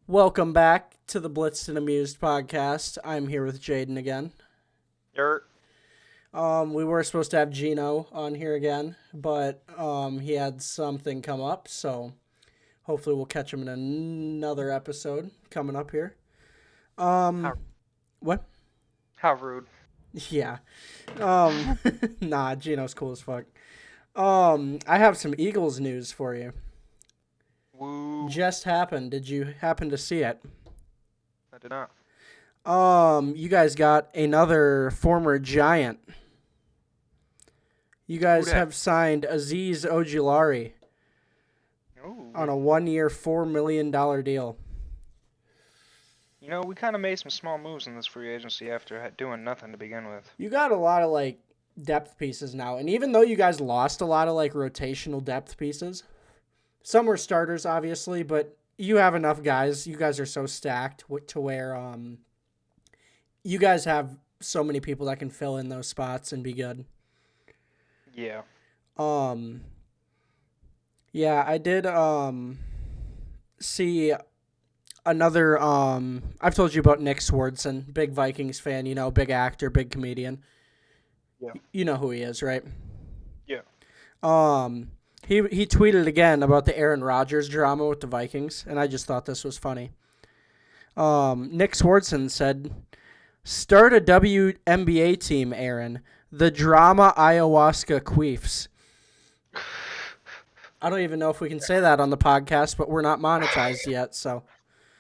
Welcome back to the Blitzed and Amused podcast. I'm here with Jaden again. Dirt. We were supposed to have Gino on here again, but he had something come up, so hopefully we'll catch him in another episode coming up here. How, What? how rude. Yeah. Nah, Gino's cool as fuck. I have some Eagles news for you. Woo. Just happened. Did you happen to see it? I did not. You guys got another former Giant. You guys dat? have signed Azeez Ojulari Ooh. on a 1-year, $4 million deal. You know, we kind of made some small moves in this free agency after doing nothing to begin with. You got a lot of depth pieces now, and even though you guys lost a lot of rotational depth pieces, some were starters obviously, but you have enough guys. You guys are so stacked to where you guys have so many people that can fill in those spots and be good. Yeah. Yeah, I did see another I've told you about Nick Swardson, big Vikings fan, big actor, big comedian. Yeah. You know who he is, right? Yeah. He tweeted again about the Aaron Rodgers drama with the Vikings, and I just thought this was funny. Nick Swardson said, "Start a WNBA team, Aaron. The drama ayahuasca queefs." I don't even know if we can say that on the podcast, but we're not monetized yet, so.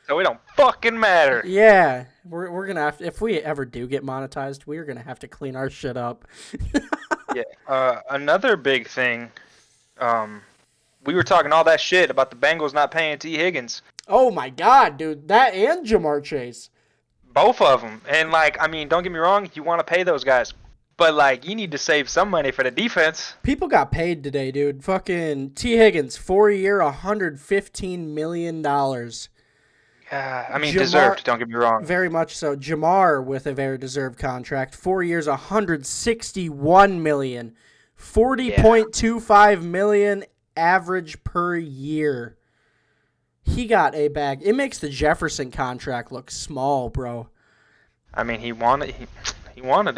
So it don't fucking matter. Yeah, we're gonna have to, if we ever do get monetized, we're gonna have to clean our shit up. Yeah. Another big thing. We were talking all that shit about the Bengals not paying T. Higgins. Oh my god, dude, that and Jamar Chase. Both of them. And don't get me wrong, you want to pay those guys, but you need to save some money for the defense. People got paid today, dude. Fucking T. Higgins, 4-year, $115 million. Deserved. Don't get me wrong. Very much so. Jamar with a very deserved contract. 4 years, $161 million. $40.25 million average per year. He got a bag. It makes the Jefferson contract look small, bro. He wanted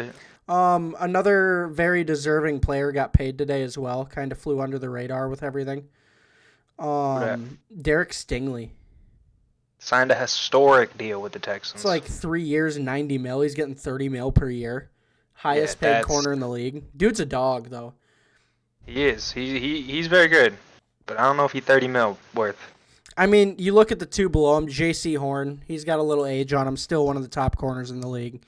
it. Another very deserving player got paid today as well. Kind of flew under the radar with everything. Derek Stingley. Signed a historic deal with the Texans. It's 3 years, $90 million. He's getting $30 million per year. Highest paid corner in the league. Dude's a dog, though. He is. He's very good. But I don't know if he's $30 million worth. You look at the two below him, J.C. Horn. He's got a little age on him. Still one of the top corners in the league.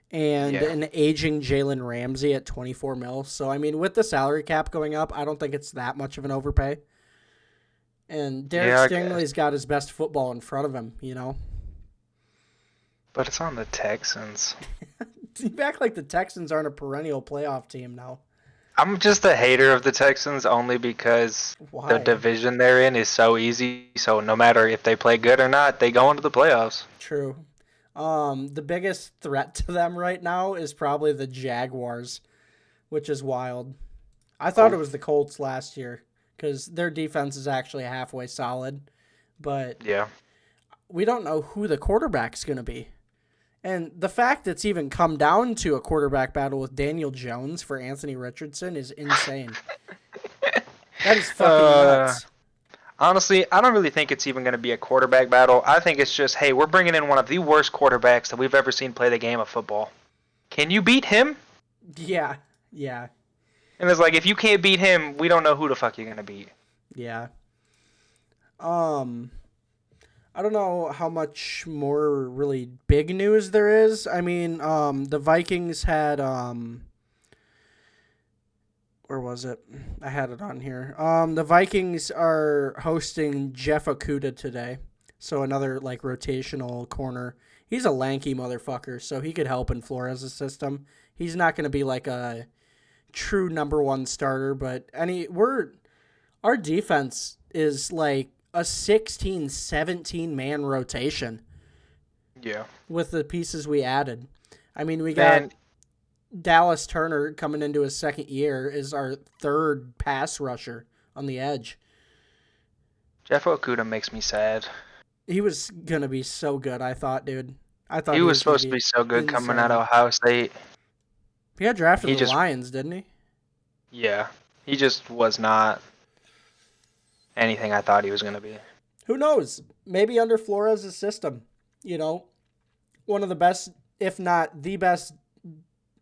And an aging Jalen Ramsey at $24 million. So, with the salary cap going up, I don't think it's that much of an overpay. And Derek Stingley's got his best football in front of him, But it's on the Texans. You act like the Texans aren't a perennial playoff team now. I'm just a hater of the Texans only because the division they're in is so easy. So no matter if they play good or not, they go into the playoffs. True. The biggest threat to them right now is probably the Jaguars, which is wild. I thought it was the Colts last year because their defense is actually halfway solid. But yeah, we don't know who the quarterback's going to be. And the fact it's even come down to a quarterback battle with Daniel Jones for Anthony Richardson is insane. That is fucking nuts. Honestly, I don't really think it's even going to be a quarterback battle. I think it's just, hey, we're bringing in one of the worst quarterbacks that we've ever seen play the game of football. Can you beat him? Yeah. And it's if you can't beat him, we don't know who the fuck you're going to beat. Yeah. I don't know how much more really big news there is. The Vikings had where was it? I had it on here. The Vikings are hosting Jeff Okudah today. So another werotational corner. He's a lanky motherfucker, so he could help in Flores' system. He's not going to be a true number one starter, but our defense is a 16, 17 man rotation. Yeah. With the pieces we added. We got Dallas Turner coming into his second year is our third pass rusher on the edge. Jeff Okudah makes me sad. He was gonna be so good. I thought, dude. I thought He he was was gonna supposed to be be so good coming out of insane. Ohio State. He got drafted He to the just, Lions, didn't he? yeah, he just was not anything I thought he was going to be. Who knows? Maybe under Flores' system, you know, one of the best, if not the best,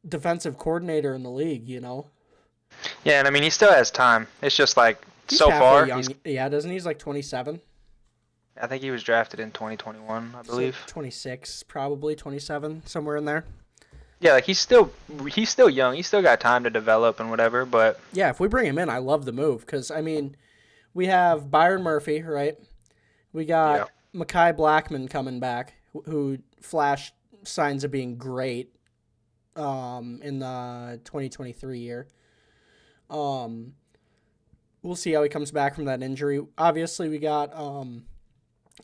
defensive coordinator in the league. You know, Yeah, and I mean, he still has time. It's just like, he's so halfway far, young. Yeah, doesn't he? He's like 27. I think he was drafted in 2021, I So believe. 26, probably 27, somewhere in there. Yeah, like he's still young. He's still got time to develop and whatever, but Yeah, if we bring him in, I love the move because I mean, we have Byron Murphy, right? We yeah. got Mekhi Blackman coming back, who flashed signs of being great in the 2023 year. We'll see how he comes back from that injury. Obviously, we got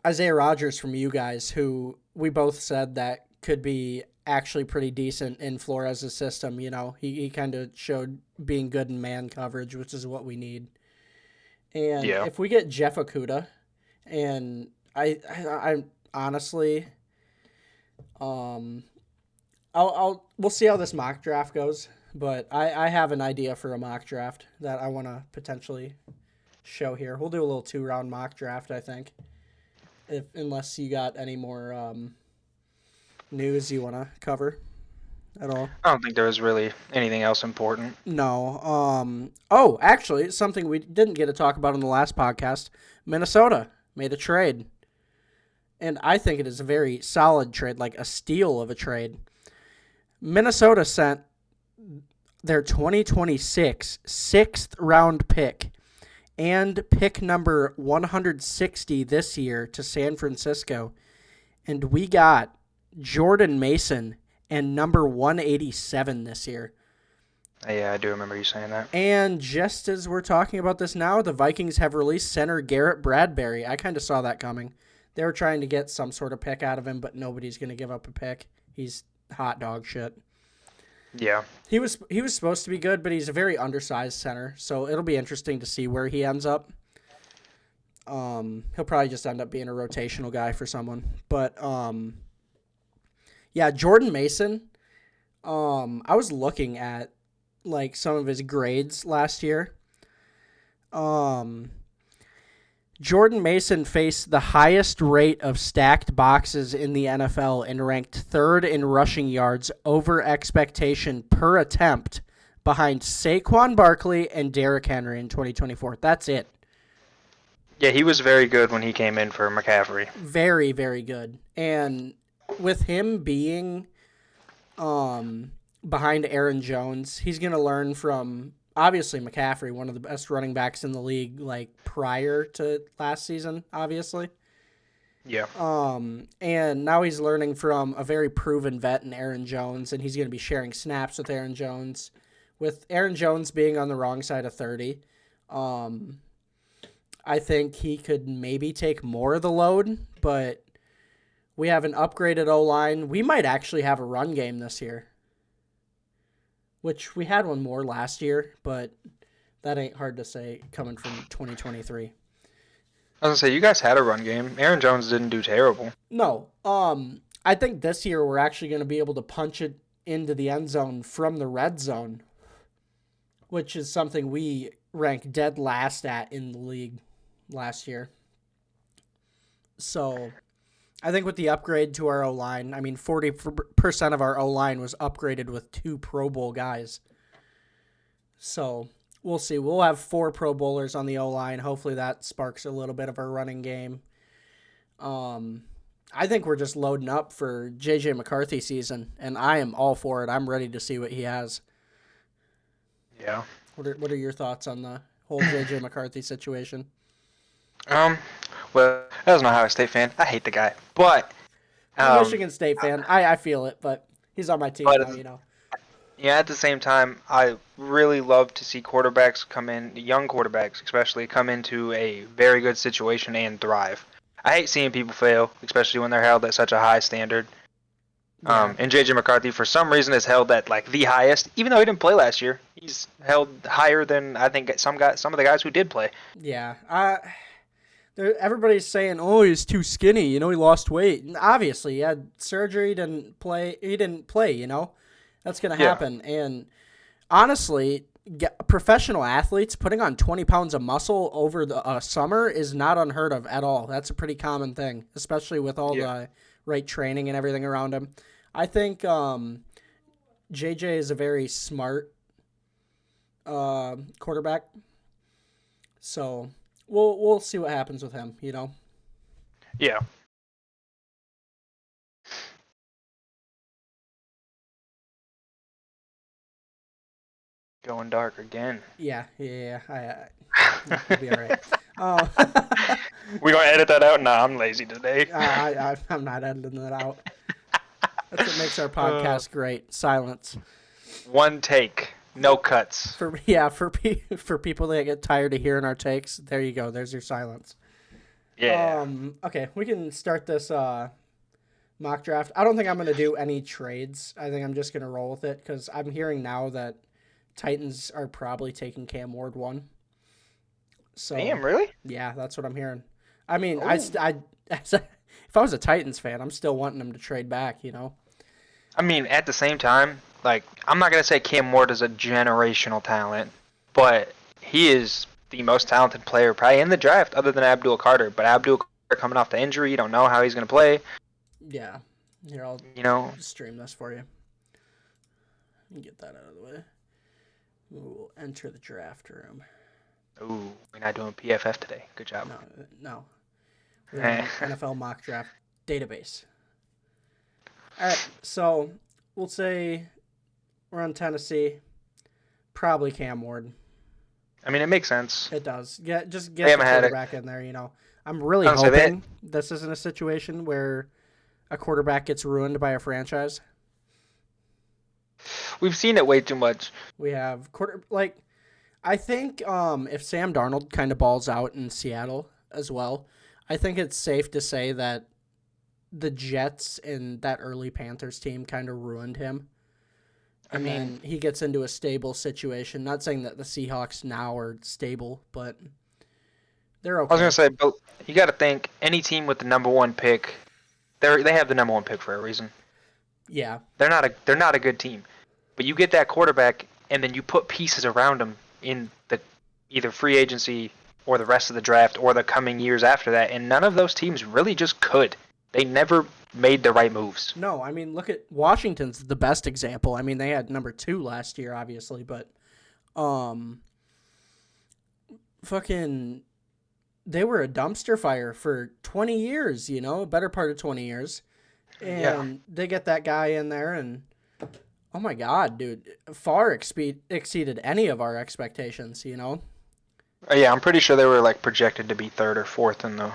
Isaiah Rodgers from you guys, who we both said that could be actually pretty decent in Flores' system. You know, he kind of showed being good in man coverage, which is what we need. And Yeah. if we get Jeff Okuda, and I honestly, we'll see how this mock draft goes. But I have an idea for a mock draft that I want to potentially show here. We'll do a little 2-round mock draft, I think. Unless you got any more news you want to cover at all. I don't think there was really anything else important. No. Oh, actually, something we didn't get to talk about in the last podcast. Minnesota made a trade. And I think it is a very solid trade, like a steal of a trade. Minnesota sent their 2026 sixth round pick and pick number 160 this year to San Francisco. And we got Jordan Mason and number 187 this year. Yeah, I do remember you saying that. And just as we're talking about this now, the Vikings have released center Garrett Bradbury. I kind of saw that coming. They were trying to get some sort of pick out of him, but nobody's going to give up a pick. He's hot dog shit. Yeah. He was supposed to be good, but he's a very undersized center, so it'll be interesting to see where he ends up. He'll probably just end up being a rotational guy for someone. But yeah, Jordan Mason. I was looking at like some of his grades last year. Jordan Mason faced the highest rate of stacked boxes in the NFL and ranked third in rushing yards over expectation per attempt behind Saquon Barkley and Derrick Henry in 2024. That's it. Yeah, he was very good when he came in for McCaffrey. Very, very good. And with him being behind Aaron Jones, he's going to learn from obviously McCaffrey, one of the best running backs in the league, like prior to last season, obviously. Yeah. And now he's learning from a very proven vet in Aaron Jones, and he's going to be sharing snaps with Aaron Jones. With Aaron Jones being on the wrong side of 30, I think he could maybe take more of the load, but we have an upgraded O-line. We might actually have a run game this year, which we had one more last year, but that ain't hard to say coming from 2023. I was going to say, you guys had a run game. Aaron Jones didn't do terrible. No. I think this year we're actually going to be able to punch it into the end zone from the red zone, which is something we ranked dead last at in the league last year. So I think with the upgrade to our O-line, I mean, 40% of our O-line was upgraded with 2 Pro Bowl guys. So we'll see. We'll have 4 Pro Bowlers on the O-line. Hopefully that sparks a little bit of our running game. I think we're just loading up for J.J. McCarthy season, and I am all for it. I'm ready to see what he has. Yeah. What are your thoughts on the whole J.J. McCarthy situation? Well, as an Ohio State fan, I hate the guy. But I'm a Michigan State fan. I feel it, but he's on my team now, you know. Yeah, at the same time, I really love to see quarterbacks come in, young quarterbacks especially, come into a very good situation and thrive. I hate seeing people fail, especially when they're held at such a high standard. Yeah. And J.J. McCarthy, for some reason, is held at like the highest, even though he didn't play last year. He's held higher than I think some of the guys who did play. Yeah. Everybody's saying, "Oh, he's too skinny." He lost weight. And obviously, he had surgery. Didn't play. He didn't play. That's gonna Yeah. happen. And honestly, professional athletes putting on 20 pounds of muscle over the summer is not unheard of at all. That's a pretty common thing, especially with all Yeah. the right training and everything around him. I think JJ is a very smart quarterback. So we'll see what happens with him. Yeah. Going dark again. Yeah. You'll be all right. Uh, We gonna edit that out? Nah, I'm lazy today. I'm not editing that out. That's what makes our podcast great. Silence. One take, no cuts. For people that get tired of hearing our takes, there you go. There's your silence. Yeah. Okay, we can start this mock draft. I don't think I'm going to do any trades. I think I'm just going to roll with it because I'm hearing now that Titans are probably taking Cam Ward 1. So Damn, really? yeah, that's what I'm hearing. I mean, Oh. if I was a Titans fan, I'm still wanting them to trade back. I mean, at the same time, like, I'm not gonna say Cam Ward is a generational talent, but he is the most talented player probably in the draft, other than Abdul Carter. But Abdul Carter coming off the injury, you don't know how he's gonna play. Yeah. Here, I'll stream this for you. Get that out of the way. We'll enter the draft room. Ooh, we're not doing PFF today. Good job. No. We're on NFL mock draft database. All right, so we'll say we're on Tennessee. Probably Cam Ward. I mean, it makes sense. It does. Just They get the haven't had it. quarterback in there. I'm really I'll say that- hoping this isn't a situation where a quarterback gets ruined by a franchise. We've seen it way too much. We have I think if Sam Darnold kind of balls out in Seattle as well, I think it's safe to say that the Jets and that early Panthers team kind of ruined him. And then he gets into a stable situation. Not saying that the Seahawks now are stable, but they're okay. I was gonna say, but you got to think any team with the number one pick, they have the number one pick for a reason. Yeah. They're not a good team, but you get that quarterback, and then you put pieces around him in the either free agency or the rest of the draft or the coming years after that, and none of those teams really just could. They never made the right moves. No, I mean, look at Washington's the best example. I mean, they had number 2 last year, obviously, but fucking they were a dumpster fire for 20 years, a better part of 20 years. And they get that guy in there, and oh my God, dude, far exceeded any of our expectations, Yeah, I'm pretty sure they were like projected to be third or fourth in the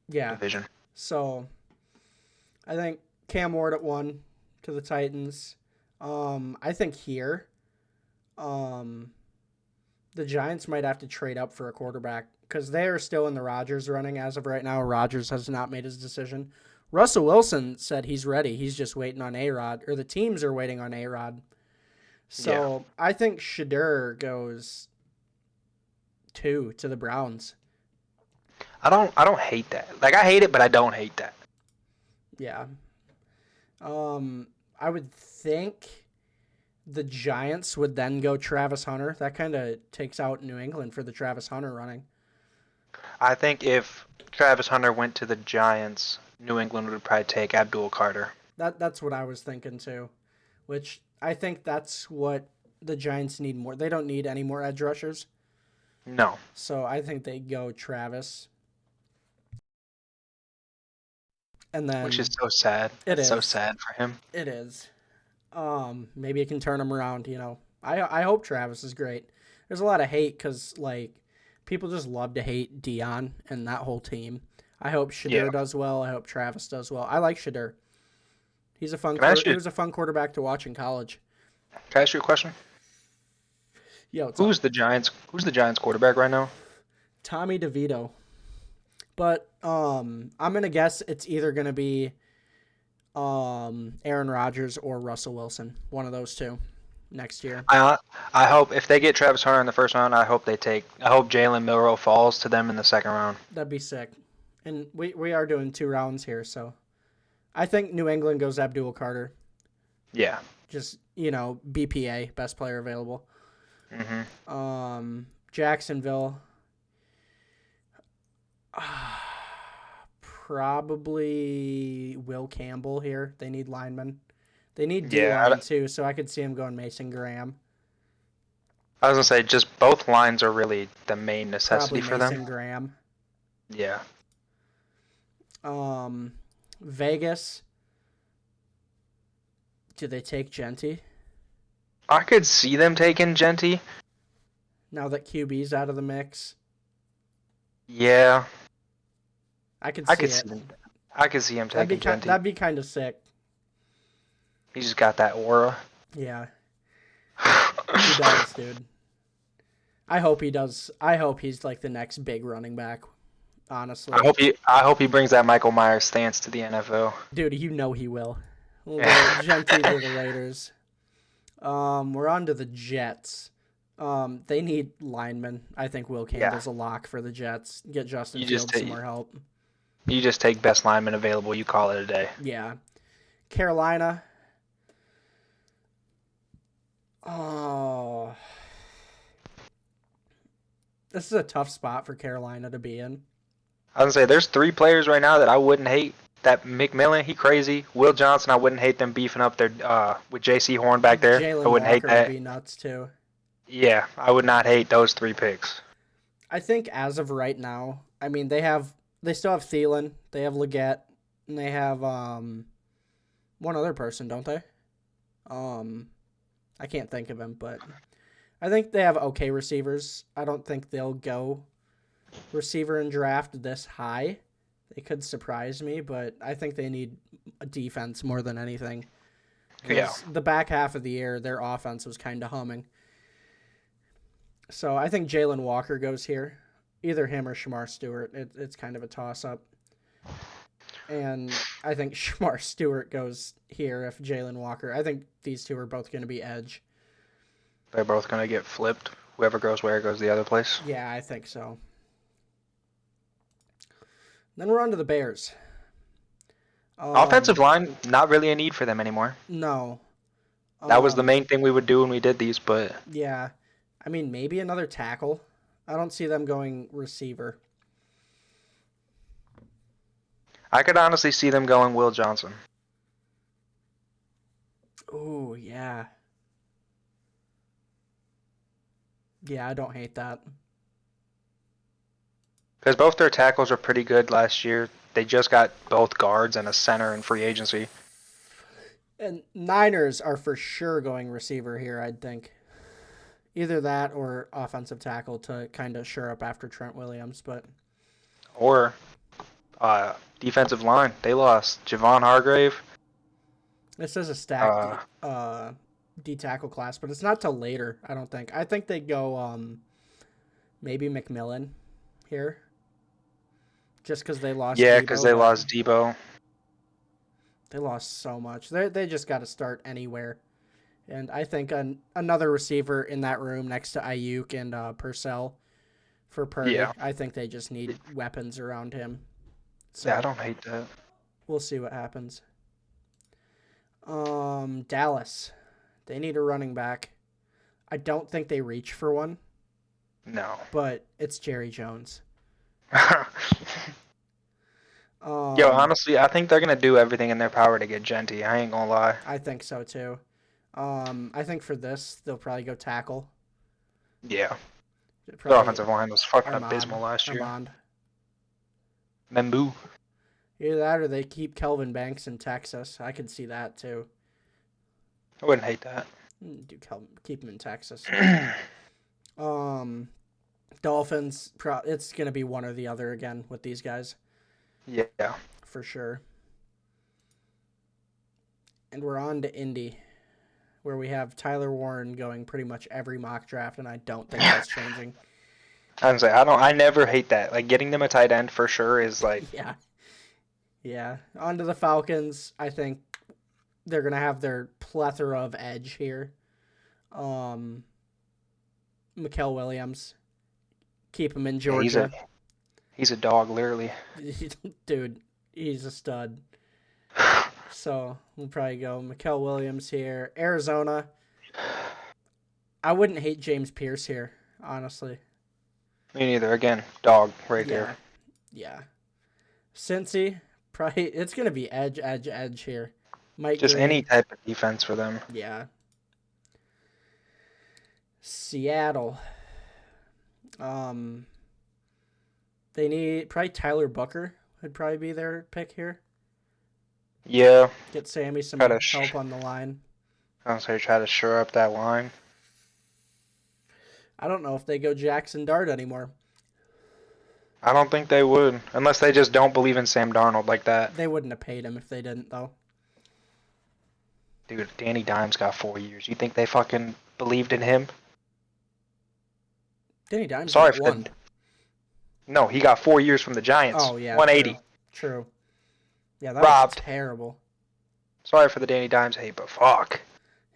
division. So I think Cam Ward at 1 to the Titans. I think here, the Giants might have to trade up for a quarterback because they are still in the Rodgers running as of right now. Rodgers has not made his decision. Russell Wilson said he's ready. He's just waiting on A-Rod, or the teams are waiting on A-Rod. So I think Shedeur goes 2 to the Browns. I don't hate that. Like, I hate it, but I don't hate that. Yeah. I would think the Giants would then go Travis Hunter. That kind of takes out New England for the Travis Hunter running. I think if Travis Hunter went to the Giants, New England would probably take Abdul Carter. That's what I was thinking too, which I think that's what the Giants need more. They don't need any more edge rushers. No. So I think they go Travis. And then, which is so sad. It's so sad for him. It is. Maybe it can turn him around, I hope Travis is great. There's a lot of hate because, people just love to hate Dion and that whole team. I hope Shedeur does well. I hope Travis does well. I like Shedeur. He's a fun. He was a fun quarterback to watch in college. Can I ask you a question? Yeah. Who's the Giants quarterback right now? Tommy DeVito. But I'm gonna guess it's either gonna be Aaron Rodgers or Russell Wilson. One of those two next year. I hope if they get Travis Hunter in the first round, I hope Jalen Milroe falls to them in the second round. That'd be sick. And we are doing 2 rounds here, so I think New England goes Abdul Carter. Yeah. Just, BPA, best player available. Mhm. Jacksonville. Probably Will Campbell here. They need linemen. They need D Yeah. line too, so I could see him going Mason Graham. I was gonna say just both lines are really the main necessity Probably for Mason them. Graham. Yeah. Vegas. Do they take Genty I could see them taking Genty. now that QB's out of the mix? Yeah. I could I see could it. see them. I could see him That'd be taking Genty. that'd be kind of sick. He's just got that aura. Yeah, he does, dude. I hope he does. I hope he's like the next big running back. Honestly, I hope he brings that Michael Myers stance to the NFL. dude, he will. We'll go Genty to the Raiders. We're on to the Jets. They need linemen. I think Will Campbell's a lock for the Jets. Get Justin Fields some more help. You just take best lineman available. You call it a day. Yeah. Carolina. Oh. This is a tough spot for Carolina to be in. I was gonna say there's 3 players right now that I wouldn't hate. That McMillan, he crazy. Will Johnson, I wouldn't hate them beefing up their with J.C. Horn back there. Jalen I wouldn't Walker hate that. would be nuts too. Yeah, I would not hate those 3 picks. I think as of right now, I mean they still have Thielen, they have Leggett, and they have one other person, don't they? I can't think of him, but I think they have okay receivers. I don't think they'll go receiver and draft this high. They could surprise me, but I think they need a defense more than anything. Yeah. The back half of the year, their offense was kind of humming. So I think Jalen Walker goes here. Either him or Shamar Stewart. It's kind of a toss-up. And I think Shamar Stewart goes here if Jalen Walker. I think these two are both going to be edge. They're both going to get flipped. Whoever goes where goes the other place. Yeah, I think so. Then we're on to the Bears. Offensive line, not really a need for them anymore. No. That was the main thing we would do when we did these, but... Yeah. I mean, maybe another tackle. I don't see them going receiver. I could honestly see them going Will Johnson. Oh, yeah. Yeah, I don't hate that. Because both their tackles were pretty good last year. They just got both guards and a center in free agency. And Niners are for sure going receiver here, I'd think. Either that or offensive tackle to kind of shore up after Trent Williams, but... Or defensive line. They lost Javon Hargrave. This is a stacked D-tackle class, but it's not till later, I don't think. I think they go maybe McMillan here. Just because they lost Yeah, Debo, because they lost Debo. They lost so much. They just got to start anywhere. And I think another receiver in that room next to Ayuk and Purcell for Purdy. Yeah. I think they just need weapons around him. So Yeah, I don't hate that. we'll see what happens. Dallas. They need a running back. I don't think they reach for one, No. but it's Jerry Jones. Yo, honestly, I think they're going to do everything in their power to get Genty. I ain't going to lie. I think so too. I think for this, they'll probably go tackle. Yeah. The Probably offensive line was fucking Armand- abysmal last year. Armand. Membu. Either that or they keep Kelvin Banks in Texas. I could see that too. I wouldn't hate that. Keep him in Texas. Dolphins. It's gonna be one or the other again with these guys Yeah. for sure. And we're on to Indy, where we have Tyler Warren going pretty much every mock draft, and I don't think that's changing. I was say I never hate that. Like getting them a tight end for sure is like Yeah. On to the Falcons. I think they're gonna have their plethora of edge here. Mikael Williams. Keep him in Georgia. He's a dog, literally. Dude, he's a stud. So we'll probably go Mikael Williams here. Arizona. I wouldn't hate James Pierce here, honestly. Me neither. Again, dog right there. Yeah. Cincy, probably it's gonna be edge here. Mike Just Green. any type of defense for them. Yeah. Seattle. They need probably Tyler Booker would probably be their pick here. Yeah. Get Sammy some Gotta help on the line. I was gonna say try to shore up that line. I don't know if they go Jackson Dart anymore. I don't think they would, unless they just don't believe in Sam Darnold like that. They wouldn't have paid him if they didn't, though. Dude, Danny Dimes got 4 years. You think they fucking believed in him? Danny Dimes Sorry got for one. that. No, he got 4 years from the Giants. Oh, yeah. 180. True. Yeah, that Robbed. was terrible. Sorry for the Danny Dimes hate, but fuck.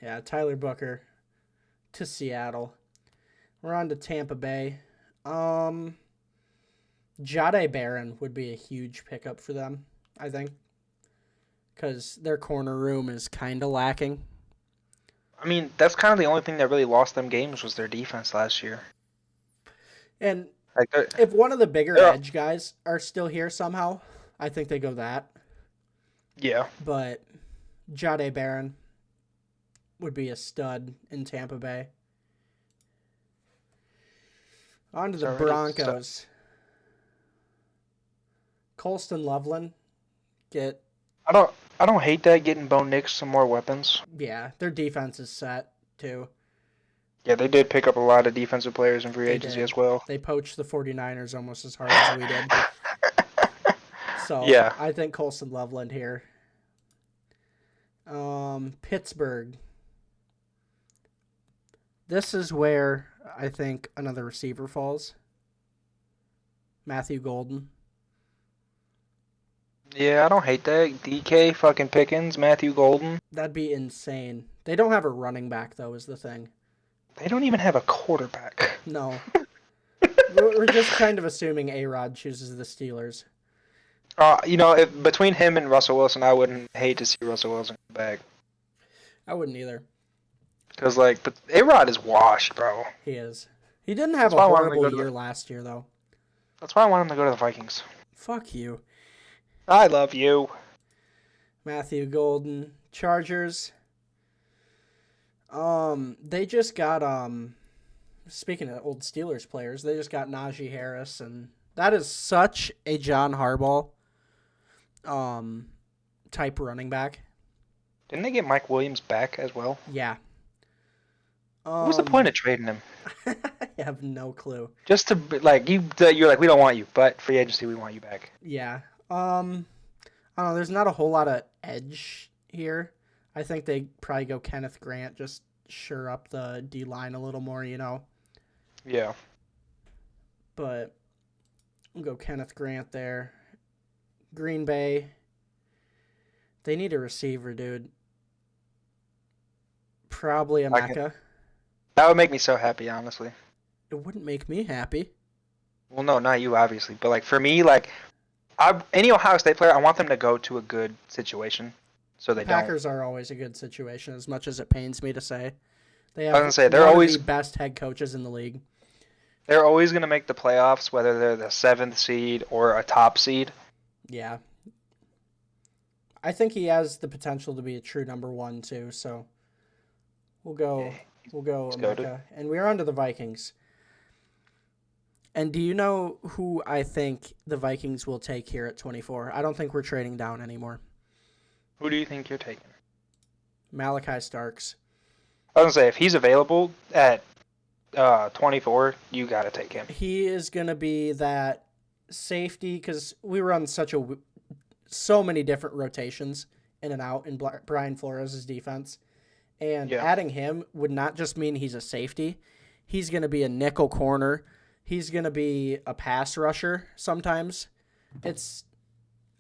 Yeah, Tyler Booker to Seattle. We're on to Tampa Bay. Jade Barron would be a huge pickup for them, I think. Because their corner room is kind of lacking. I mean, that's kind of the only thing that really lost them games was their defense last year. And Like, if one of the bigger Yeah. edge guys are still here somehow, I think they go that. yeah. But Jade Barron would be a stud in Tampa Bay. On to the It's already Broncos. Colston Loveland. I don't hate that getting Bo Nix some more weapons. Yeah, their defense is set, too. Yeah, they did pick up a lot of defensive players in free They agency did. as well. They poached the 49ers almost as hard as we did. So, Yeah. I think Colston Loveland here. Pittsburgh. This is where I think another receiver falls. Matthew Golden. Yeah, I don't hate that. DK, fucking Pickens, Matthew Golden. That'd be insane. They don't have a running back, though, is the thing. They don't even have a quarterback. No. We're just kind of assuming A-Rod chooses the Steelers. Between him and Russell Wilson, I wouldn't hate to see Russell Wilson come back. I wouldn't either. Because, but A-Rod is washed, bro. He is. He didn't have That's why a I wanted to horrible go to year last year, though. That's why I want him to go to the Vikings. Fuck you. I love you. Matthew Golden. Chargers. They just got, speaking of old Steelers players, they just got Najee Harris, and that is such a John Harbaugh, type running back. Didn't they get Mike Williams back as well? Yeah. What was the point of trading him? I have no clue. Just to, you're like, we don't want you, but free agency, we want you back. Yeah. I don't know. There's not a whole lot of edge here. I think they probably go Kenneth Grant, just shore up the D-line a little more, Yeah. But we'll go Kenneth Grant there. Green Bay. They need a receiver, dude. Probably a Mecca. That would make me so happy, honestly. It wouldn't make me happy. Well, no, not you, obviously. But, for me, any Ohio State player, I want them to go to a good situation so they Packers are always a good situation, as much as it pains me to say. They have I was gonna say, they're one always- of the best head coaches in the league. They're always going to make the playoffs, whether they're the 7th seed or a top seed. Yeah. I think he has the potential to be a true number one, too, so we'll go He's goated. Mecca. And we're on to the Vikings. And do you know who I think the Vikings will take here at 24? I don't think we're trading down anymore. Who do you think you're taking? Malachi Starks. I was going to say, if he's available at 24, you got to take him. He is going to be that safety because we run so many different rotations in and out in Brian Flores' defense. And adding him would not just mean he's a safety. He's going to be a nickel corner. He's going to be a pass rusher sometimes. It's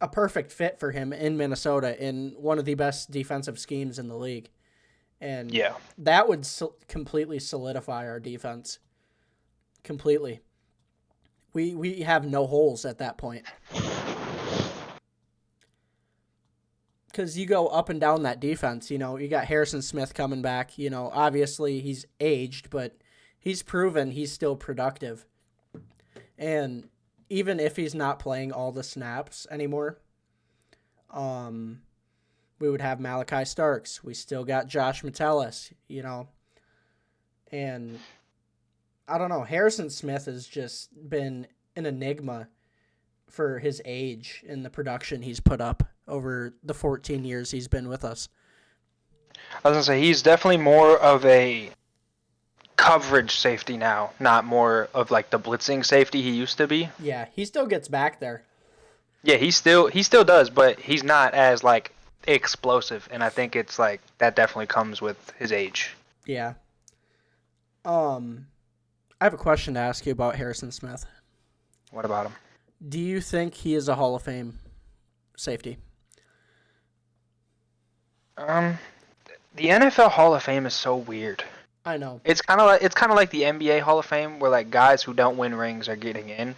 a perfect fit for him in Minnesota in one of the best defensive schemes in the league. And that would completely solidify our defense. Completely. We have no holes at that point. Because you go up and down that defense, you know, you got Harrison Smith coming back. You know, obviously he's aged, but he's proven he's still productive. And even if he's not playing all the snaps anymore, we would have Malachi Starks. We still got Josh Metellus, you know. And I don't know, Harrison Smith has just been an enigma for his age and the production he's put up over the 14 years he's been with us. I was gonna say he's definitely more of a coverage safety now, not more of like the blitzing safety he used to be. Yeah, he still gets back there. Yeah, he still does, but he's not as like explosive, and I think it's like that definitely comes with his age. Yeah. I have a question to ask you about Harrison Smith. What about him? Do you think he is a Hall of Fame safety? The NFL Hall of Fame is so weird. I know. It's kind of like the NBA Hall of Fame, where like guys who don't win rings are getting in,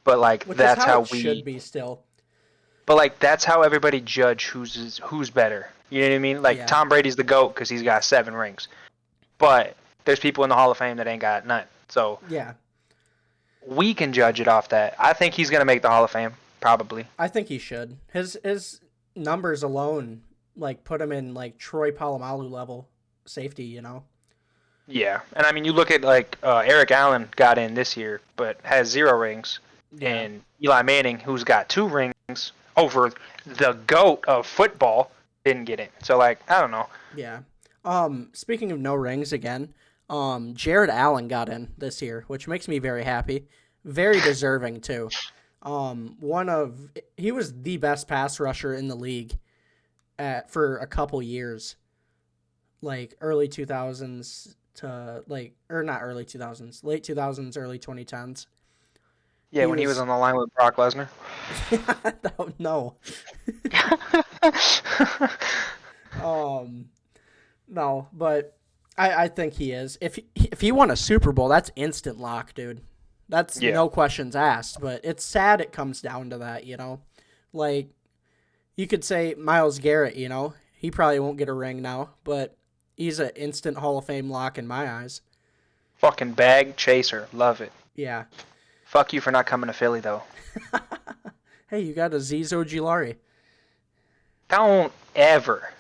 but like Which that's is how it we should be still. But like that's how everybody judge who's better. You know what I mean? Like Yeah. Tom Brady's the GOAT because he's got 7 rings, but there's people in the Hall of Fame that ain't got none. So Yeah. we can judge it off that. I think he's gonna make the Hall of Fame probably. I think he should. His numbers alone like put him in like Troy Polamalu level safety, you know. Yeah, and I mean you look at like Eric Allen got in this year but has 0 rings, Yeah. and Eli Manning, who's got 2 rings over the GOAT of football, didn't get in. So like I don't know. Yeah. Speaking of no rings again, Jared Allen got in this year, which makes me very happy. Very deserving too. He was the best pass rusher in the league for a couple years. Like early 2000s to not early 2000s, late 2000s, early 2010s. Yeah, when he was on the line with Brock Lesnar. No. No, but I think he is. If he won a Super Bowl, that's instant lock, dude. That's no questions asked. But it's sad it comes down to that, you know. Like you could say Myles Garrett, you know, he probably won't get a ring now, but he's an instant Hall of Fame lock in my eyes. Fucking bag chaser, love it. Yeah. Fuck you for not coming to Philly though. Hey, you got Azeez Ojulari. Don't ever.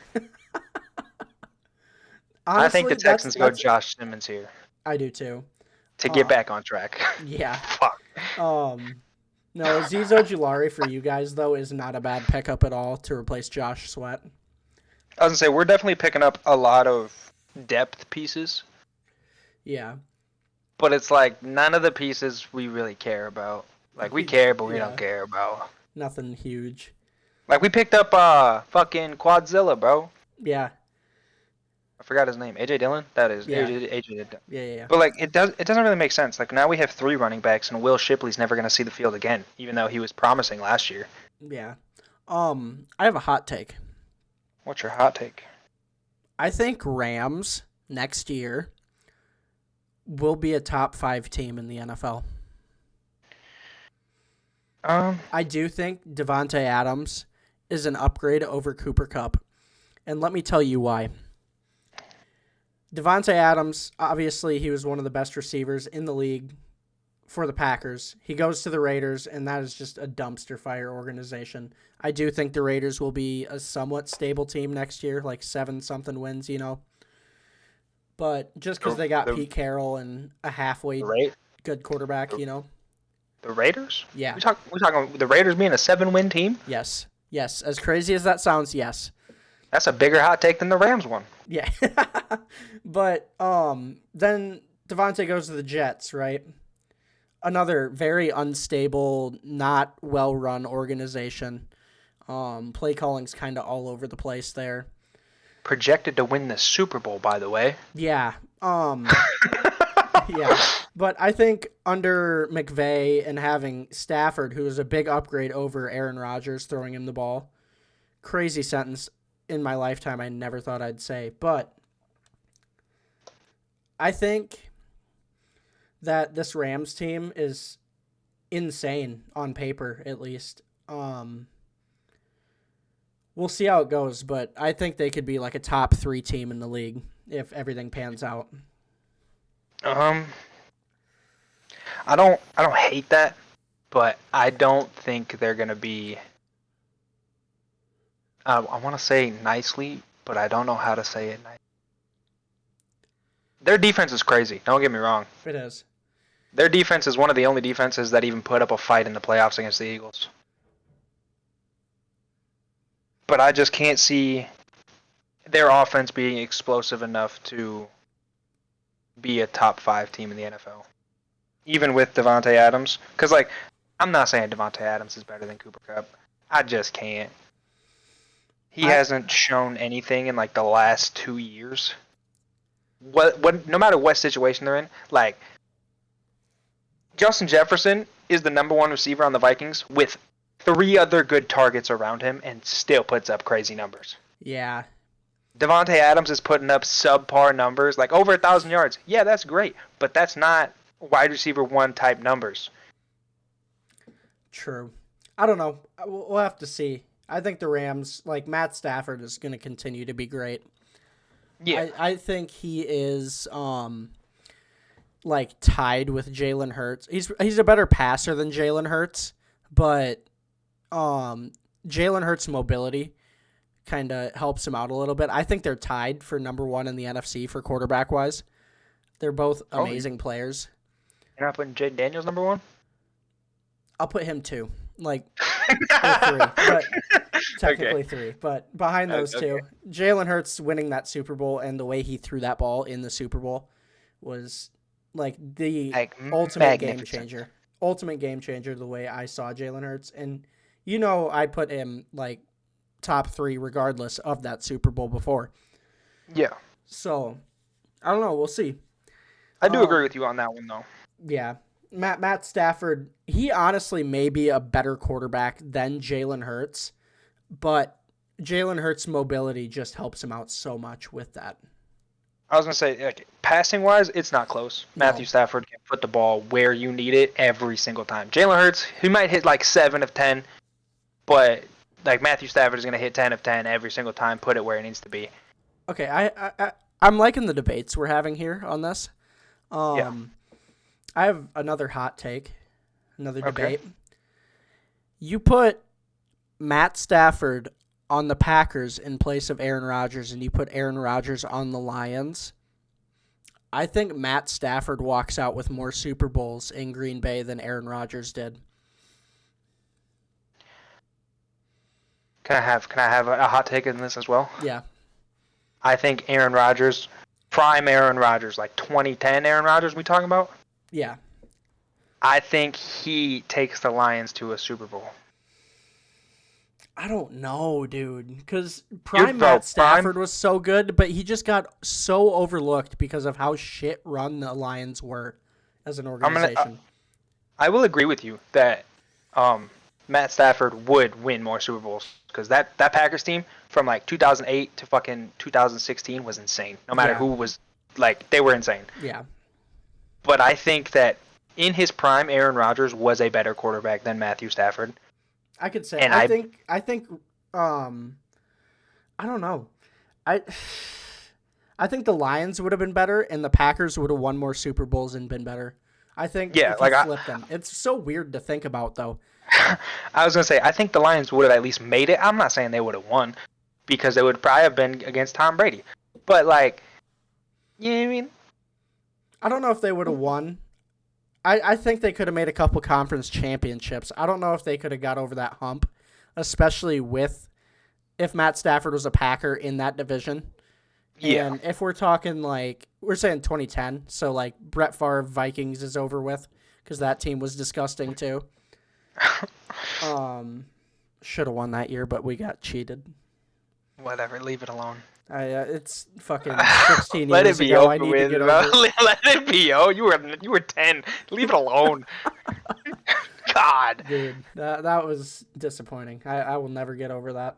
Honestly, I think the Texans go Josh Simmons here I do too. to get back on track. Yeah. Fuck. No, Azeez Ojulari for you guys though is not a bad pickup at all to replace Josh Sweat. I was gonna say we're definitely picking up a lot of depth pieces, Yeah. but it's like none of the pieces we really care about. Like we care, but we don't care about. Nothing huge. Like we picked up fucking Quadzilla, bro. Yeah. I forgot his name. AJ Dillon. That is Yeah. AJ Dillon. Yeah. But like it doesn't really make sense. Like now we have 3 running backs, and Will Shipley's never gonna see the field again, even though he was promising last year. Yeah. I have a hot take. What's your hot take? I think Rams next year will be a top 5 team in the NFL. I do think Devontae Adams is an upgrade over Cooper Kupp. And let me tell you why. Devontae Adams, obviously, he was one of the best receivers in the league for the Packers. He goes to the Raiders, and that is just a dumpster fire organization. I do think the Raiders will be a somewhat stable team next year, like 7-something wins, you know. But just because they got Pete Carroll and a halfway good quarterback, you know. The Raiders? Yeah. We're talking the Raiders being a 7-win team? Yes. Yes. As crazy as that sounds, yes. That's a bigger hot take than the Rams one. Yeah. But then Devontae goes to the Jets, right? Another very unstable, not well-run organization. Play calling's kind of all over the place there. Projected to win the Super Bowl, by the way. Yeah. Yeah. But I think under McVay and having Stafford, who is a big upgrade over Aaron Rodgers throwing him the ball, crazy sentence in my lifetime I never thought I'd say. But I think that this Rams team is insane on paper, at least. We'll see how it goes, but I think they could be like a top 3 team in the league if everything pans out. Um, I don't hate that, but I don't think they're gonna be. I want to say nicely, but I don't know how to say it. Their defense is crazy. Don't get me wrong. It is. Their defense is one of the only defenses that even put up a fight in the playoffs against the Eagles. But I just can't see their offense being explosive enough to be a top 5 team in the NFL. Even with Devontae Adams. Because, like, I'm not saying Devontae Adams is better than Cooper Kupp. I just can't. He hasn't shown anything in, like, the last 2 years. No matter what situation they're in, like, Justin Jefferson is the number 1 receiver on the Vikings with 3 other good targets around him and still puts up crazy numbers. Yeah. Devontae Adams is putting up subpar numbers, like over 1,000 yards. Yeah, that's great, but that's not wide receiver 1 type numbers. True. I don't know. We'll have to see. I think the Rams, like Matt Stafford, is going to continue to be great. Yeah. I think he is like tied with Jalen Hurts. He's a better passer than Jalen Hurts, but Jalen Hurts' mobility kind of helps him out a little bit. I think they're tied for number 1 in the NFC for quarterback wise. They're both amazing players. You're not putting Jaden Daniels number 1? I'll put him 2, like or 3, but technically 3. But behind those two, Jalen Hurts winning that Super Bowl and the way he threw that ball in the Super Bowl was like the ultimate game changer. Ultimate game changer the way I saw Jalen Hurts. And, I put him like top 3 regardless of that Super Bowl before. Yeah. So, I don't know. We'll see. I do agree with you on that one, though. Yeah. Matt Stafford, he honestly may be a better quarterback than Jalen Hurts, but Jalen Hurts' mobility just helps him out so much with that. I was going to say, like, passing-wise, it's not close. No. Matthew Stafford can put the ball where you need it every single time. Jalen Hurts, he might hit like 7 of 10, but like Matthew Stafford is going to hit 10 of 10 every single time, put it where it needs to be. Okay, I'm liking the debates we're having here on this. Yeah. I have another hot take, another debate. You put Matt Stafford on the Packers in place of Aaron Rodgers, and you put Aaron Rodgers on the Lions. I think Matt Stafford walks out with more Super Bowls in Green Bay than Aaron Rodgers did. Can I have a hot take in this as well? Yeah. I think Aaron Rodgers, prime Aaron Rodgers, like 2010 Aaron Rodgers we talking about? Yeah. I think he takes the Lions to a Super Bowl. I don't know, dude, because Matt Stafford was so good, but he just got so overlooked because of how shit run the Lions were as an organization. I will agree with you that Matt Stafford would win more Super Bowls because that Packers team from like 2008 to fucking 2016 was insane. No matter who was, like, they were insane. Yeah. But I think that in his prime, Aaron Rodgers was a better quarterback than Matthew Stafford. I could say. And I think. I don't know. I think the Lions would have been better, and the Packers would have won more Super Bowls and been better. I think. Yeah, if you flip them. It's so weird to think about, though. I was gonna say I think the Lions would have at least made it. I'm not saying they would have won because they would probably have been against Tom Brady. But like, you know what I mean? I don't know if they would have won. I think they could have made a couple conference championships. I don't know if they could have got over that hump, especially if Matt Stafford was a Packer in that division. Yeah. And if we're talking like, we're saying 2010, so like Brett Favre Vikings is over with because that team was disgusting too. Should have won that year, but we got cheated. Whatever, leave it alone. It's fucking 16 Let years it be ago. over I need with, to get bro. over it. Let it be. Oh, you were 10. Leave it alone. God, dude, that was disappointing. I will never get over that.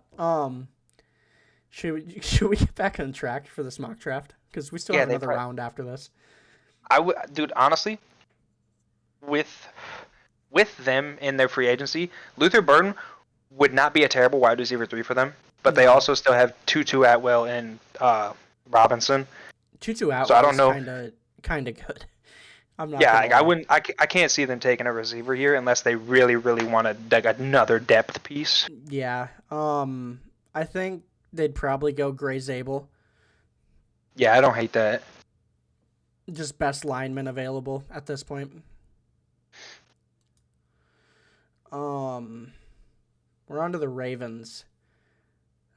Should we get back on track for this mock draft? Because we still have another round after this. Dude, honestly, with with them in their free agency, Luther Burden would not be a terrible wide receiver 3 for them. But they also still have Tutu Atwell and Robinson. Tutu Atwell So I don't is know. kind of good. I'm not. Yeah, gonna like, I lie. wouldn't. I can't see them taking a receiver here unless they really, really want like another depth piece. Yeah. I think they'd probably go Gray Zabel, Yeah, I don't hate that. just best lineman available at this point. We're on to the Ravens.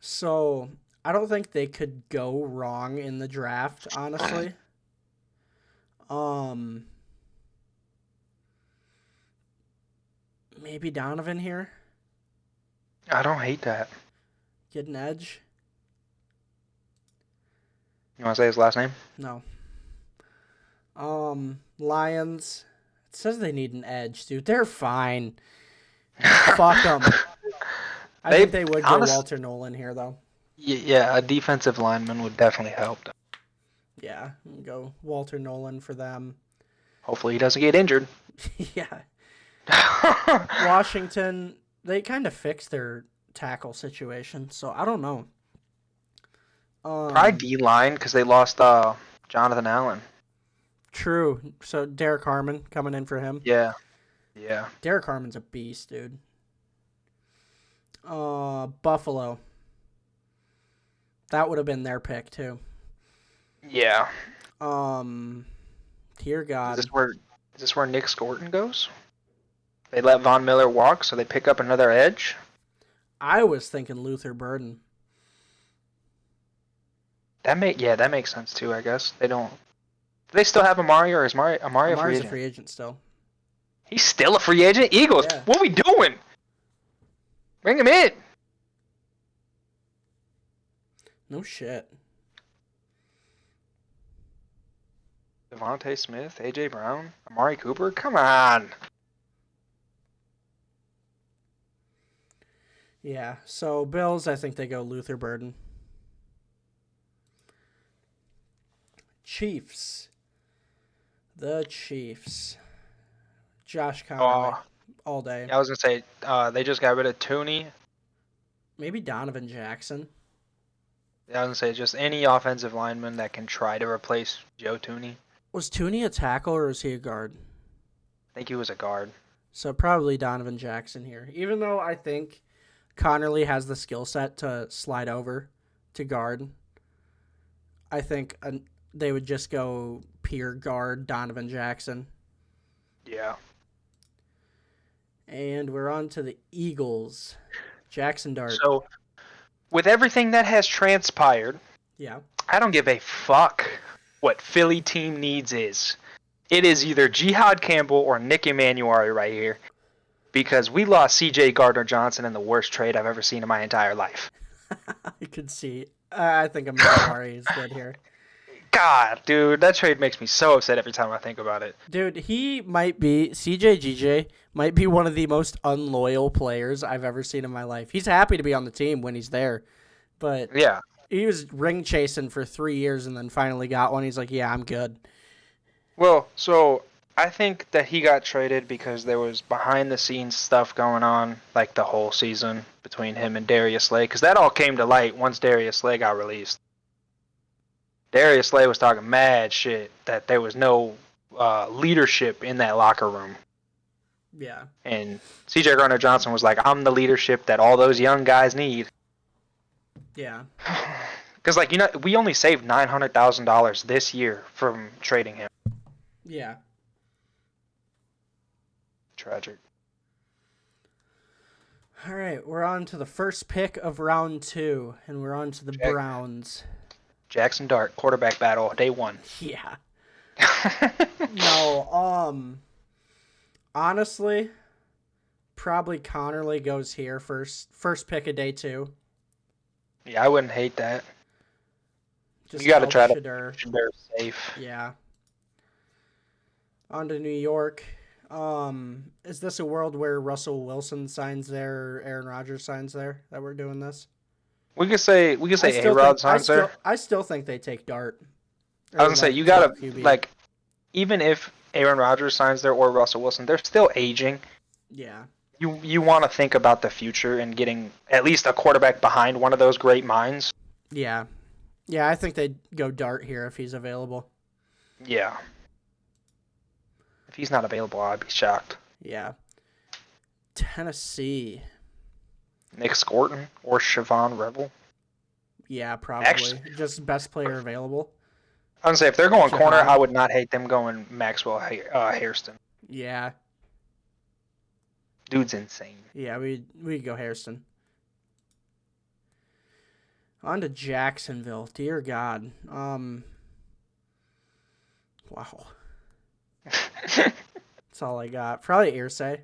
So I don't think they could go wrong in the draft, honestly. Maybe Donovan here. I don't hate that. Get an edge. You want to say his last name? No. Lions. It says they need an edge, dude. They're fine. Fuck them. I think they would go Walter Nolan here, though. Yeah, a defensive lineman would definitely help them. Yeah, go Walter Nolan for them. Hopefully he doesn't get injured. Yeah. Washington, they kind of fixed their tackle situation, so I don't know. Probably D-line because they lost Jonathan Allen. True. So Derek Harmon coming in for him. Yeah. Derek Harmon's a beast, dude. Buffalo. That would have been their pick too. Yeah. Dear God. Is this where Nick Scorton goes? They let Von Miller walk, so they pick up another edge. I was thinking Luther Burden. That makes sense too. I guess they don't. Do they still have Amari, or is Amari Amari's a a free agent still. He's still a free agent. Eagles, Yeah. What are we doing? Bring him in. No shit. Devontae Smith, AJ Brown, Amari Cooper. Come on. Yeah. So Bills, I think they go Luther Burden. Chiefs. The Chiefs. Josh Conway. All day. I was gonna say they just got rid of Tooney. Maybe Donovan Jackson. I was gonna say just any offensive lineman that can try to replace Joe Tooney. Was Tooney a tackle or was he a guard? I think he was a guard. So probably Donovan Jackson here. Even though I think Connerly has the skill set to slide over to guard, I think they would just go pure guard Donovan Jackson. Yeah. And we're on to the Eagles. Jackson Dart. So, with everything that has transpired, Yeah. I don't give a fuck what Philly team needs is. It is either Jihad Campbell or Nick Emanuari right here. Because we lost C.J. Gardner-Johnson in the worst trade I've ever seen in my entire life. I could see. I think Emanuari is good here. God, dude, that trade makes me so upset every time I think about it. Dude, he might be, CJ might be one of the most unloyal players I've ever seen in my life. He's happy to be on the team when he's there, but Yeah. he was ring chasing for 3 years and then finally got one. He's like, yeah, I'm good. Well, so I think that he got traded because there was behind the scenes stuff going on, like the whole season between him and Darius Slay, because that all came to light once Darius Slay got released. Darius Slay was talking mad shit that there was no leadership in that locker room. Yeah. And C.J. Gardner-Johnson was like, I'm the leadership that all those young guys need. Yeah. Because, like, you know, we only saved $900,000 this year from trading him. Yeah. Tragic. All right, we're on to the first pick of round 2, and we're on to the Browns. Jackson Dart, quarterback battle, day 1. Yeah. No, honestly, probably Connerly goes here first pick of day 2. Yeah, I wouldn't hate that. Just You got to try to Shadur. keep Shadur safe. Yeah. On to New York. Is this a world where Russell Wilson signs there or Aaron Rodgers signs there that we're doing this? We could say A-Rod signs there. I still think they take Dart. I was gonna say you gotta like, even if Aaron Rodgers signs there or Russell Wilson, they're still aging. Yeah. You want to think about the future and getting at least a quarterback behind one of those great minds. Yeah. Yeah, I think they'd go Dart here if he's available. Yeah. If he's not available, I'd be shocked. Yeah. Tennessee. Nick Scorton or Siobhan Revel. Yeah, probably. Actually- Just best player available. I would say if they're going corner, Jahan. I would not hate them going Maxwell Hairston. Yeah. Dude's insane. Yeah, we go Hairston. On to Jacksonville. Dear God. Wow. That's all I got. Probably Irsay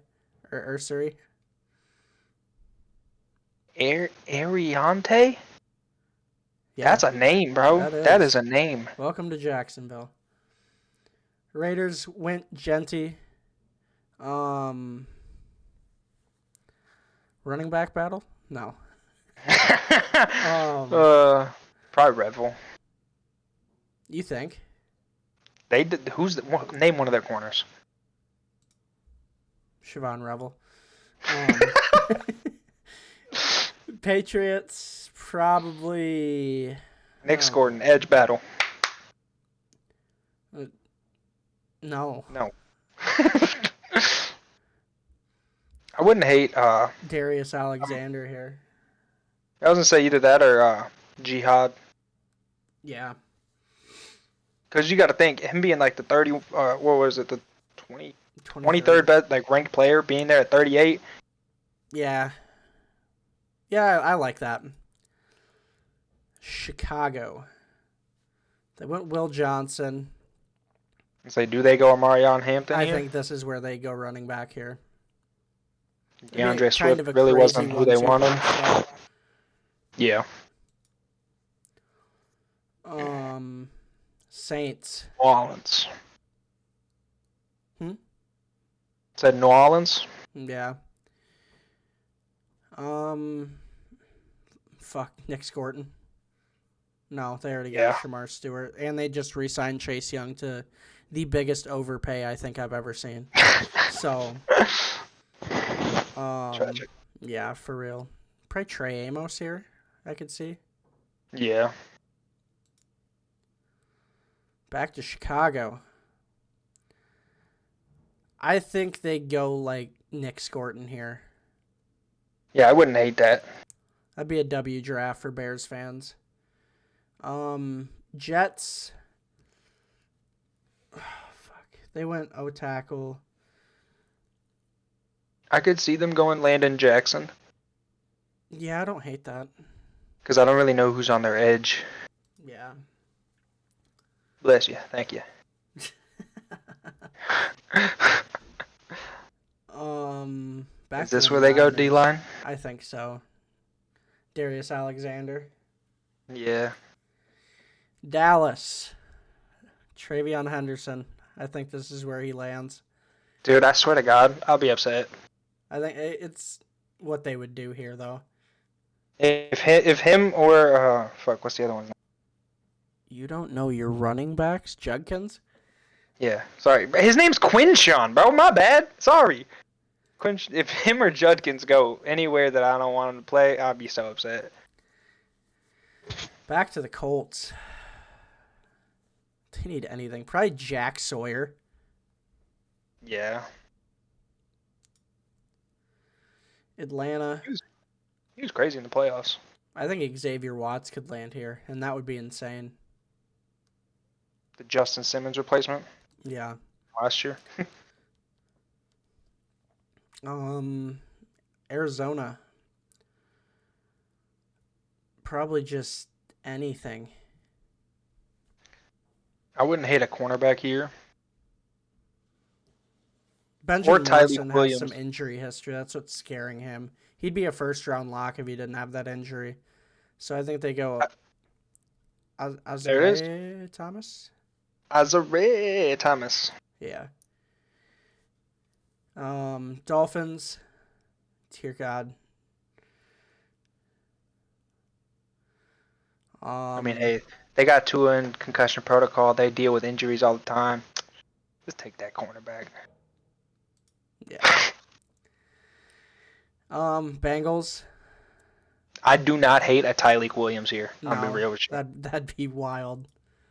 or Ursary. Ariante? Yeah. That's a name, bro. That Is a name. Welcome to Jacksonville. Raiders went Genty. Running back battle? No. Probably Revel. You think? They did. Name one of their corners? Siobhan Revel. Patriots probably Nick Scorton, edge battle. no. No. I wouldn't hate. Darius Alexander here. I was gonna say either that or Jihad. Yeah. Because you got to think him being like the 30. What was it? The 23rd 23rd. best like ranked player being there at 38. Yeah. Yeah, I like that. Chicago. They went Will Johnson. Say, do they go Amarion Hampton? I here? think this is where they go running back here. DeAndre Kind Swift of a really crazy wasn't who they 1-2 wanted. punch, though. Yeah. Saints. New Orleans. Hmm? Said New Orleans. Yeah. Fuck, Nick Scorton. No, they already got Yeah. Shamar Stewart. And they just re-signed Chase Young to the biggest overpay I think I've ever seen. So, Tragic. yeah, for real. Probably Trey Amos here, I could see. Yeah. Back to Chicago. I think they go like Nick Scorton here. Yeah, I wouldn't hate that. That'd be a W draft for Bears fans. Jets. Oh, fuck. They went O tackle. I could see them going Landon Jackson Yeah, I don't hate that. because I don't really know who's on their edge. Yeah. Bless you. Thank you. Back Is to this the where they go Niners. D-line? I think so. Darius Alexander. Yeah. Dallas. Travion Henderson. I think this is where he lands. Dude, I swear to God, I'll be upset. I think it's what they would do here, though. If him or fuck, what's the other one? You don't know your running backs, Judkins? Yeah, sorry, his name's Quinshawn, bro. My bad. Sorry. If him or Judkins go anywhere that I don't want him to play, I'd be so upset. Back to the Colts. They need anything. Probably Jack Sawyer. Yeah. Atlanta. He was crazy in the playoffs. I think Xavier Watts could land here, and that would be insane. The Justin Simmons replacement Yeah. last year. Arizona. Probably just anything. I wouldn't hate a cornerback here. Benjamin Tyreek Wilson has Williams. some injury history. That's what's scaring him. He'd be a first-round lock if he didn't have that injury. So I think they go There it is. Isaiah Thomas. Azare Thomas. Yeah. Dolphins. Dear God. I mean, hey, they got Tua in concussion protocol. They deal with injuries all the time. Just take that cornerback. Yeah. Bengals. I do not hate a Tyreek Williams here. I'll be No, real with you. that'd be wild.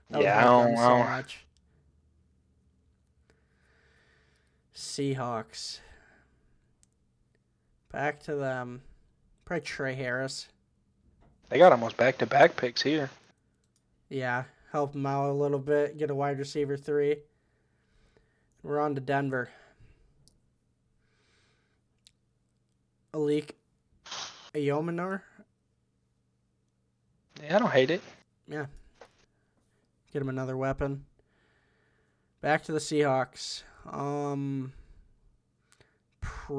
That would Yeah, I hurt them don't so know. much. Seahawks. Back to them. Probably Trey Harris. They got almost back-to-back picks here. Yeah, help them out a little bit. Get a wide receiver 3. We're on to Denver. Alik Ayomanor. Yeah, I don't hate it. Yeah. Get him another weapon. Back to the Seahawks.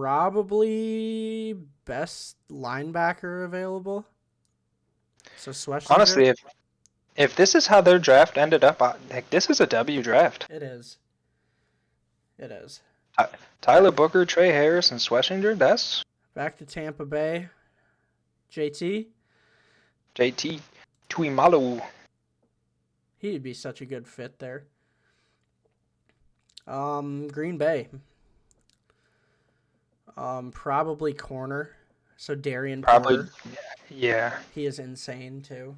Probably best linebacker available. So Schlesinger. Honestly, if this is how their draft ended up, this is a W draft. It is. It is. Tyler Booker, Trey Harris, and Schlesinger, that's Back to Tampa Bay. JT. JT Tuimalu. He'd be such a good fit there. Green Bay. Probably corner. So Darian Probably, Porter. yeah. He is insane too.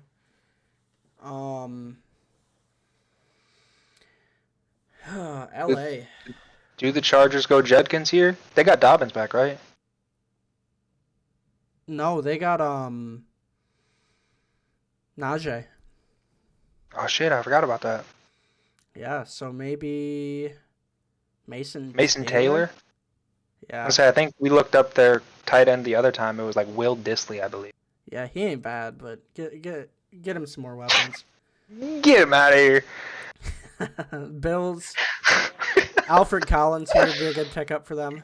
LA. Do the Chargers go Judkins here? They got Dobbins back, right? No, they got Najee. Oh shit, I forgot about that. Yeah, so maybe Mason Taylor? Yeah. I think we looked up their tight end the other time. It was like Will Disley, I believe. Yeah, he ain't bad, but get him some more weapons. Get him out of here. Bills. Alfred Collins here would be a good pickup for them.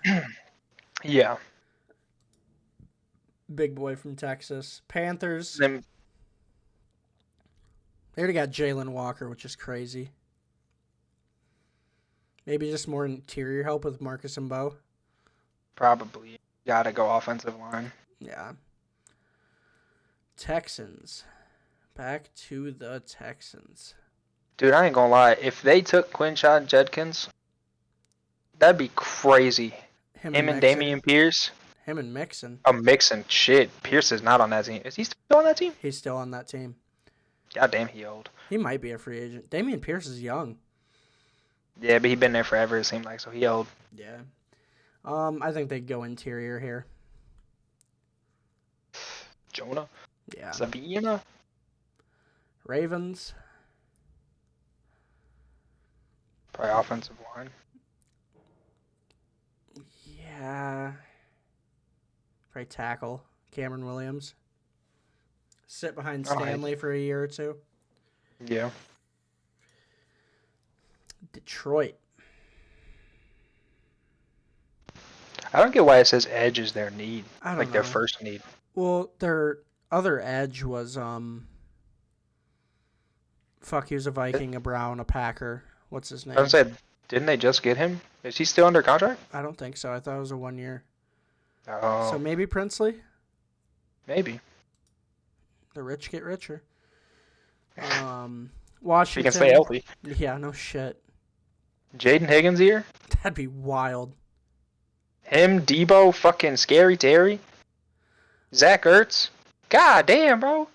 Yeah. Big boy from Texas. Panthers. Then They already got Jalen Walker, which is crazy. Maybe just more interior help with Marcus and Bo. probably gotta go offensive line. Yeah. Texans. Back to the Texans. Dude, I ain't gonna lie. If they took Quinshon Judkins, that'd be crazy. Him and Mixon. Damian Pierce. Him and Mixon. Oh, Mixon. Shit. Pierce is not on that team. Is he still on that team? He's still on that team. God damn, he old. He might be a free agent. Damian Pierce is young. Yeah, but he been there forever, it seemed like, so he old. Yeah. I think they'd go interior here. Jonah? Yeah. Savina? Ravens. Probably offensive line. Yeah. Probably tackle. Cameron Williams. Sit behind Oh, hey. Stanley for a year or two. Yeah. Detroit. I don't get why it says edge is their need. I don't Like know. their first need. Well, their other edge was he was a Viking, a Brown, a Packer. What's his name? I said, didn't they just get him? Is he still under contract? I don't think so. I thought it was a 1 year. Oh, So maybe Princely? maybe. The rich get richer. He Washington. can stay healthy. Yeah, no shit. Jaden Higgins here. That'd be wild. Him, Debo, fucking Scary Terry. Zach Ertz. God damn, bro.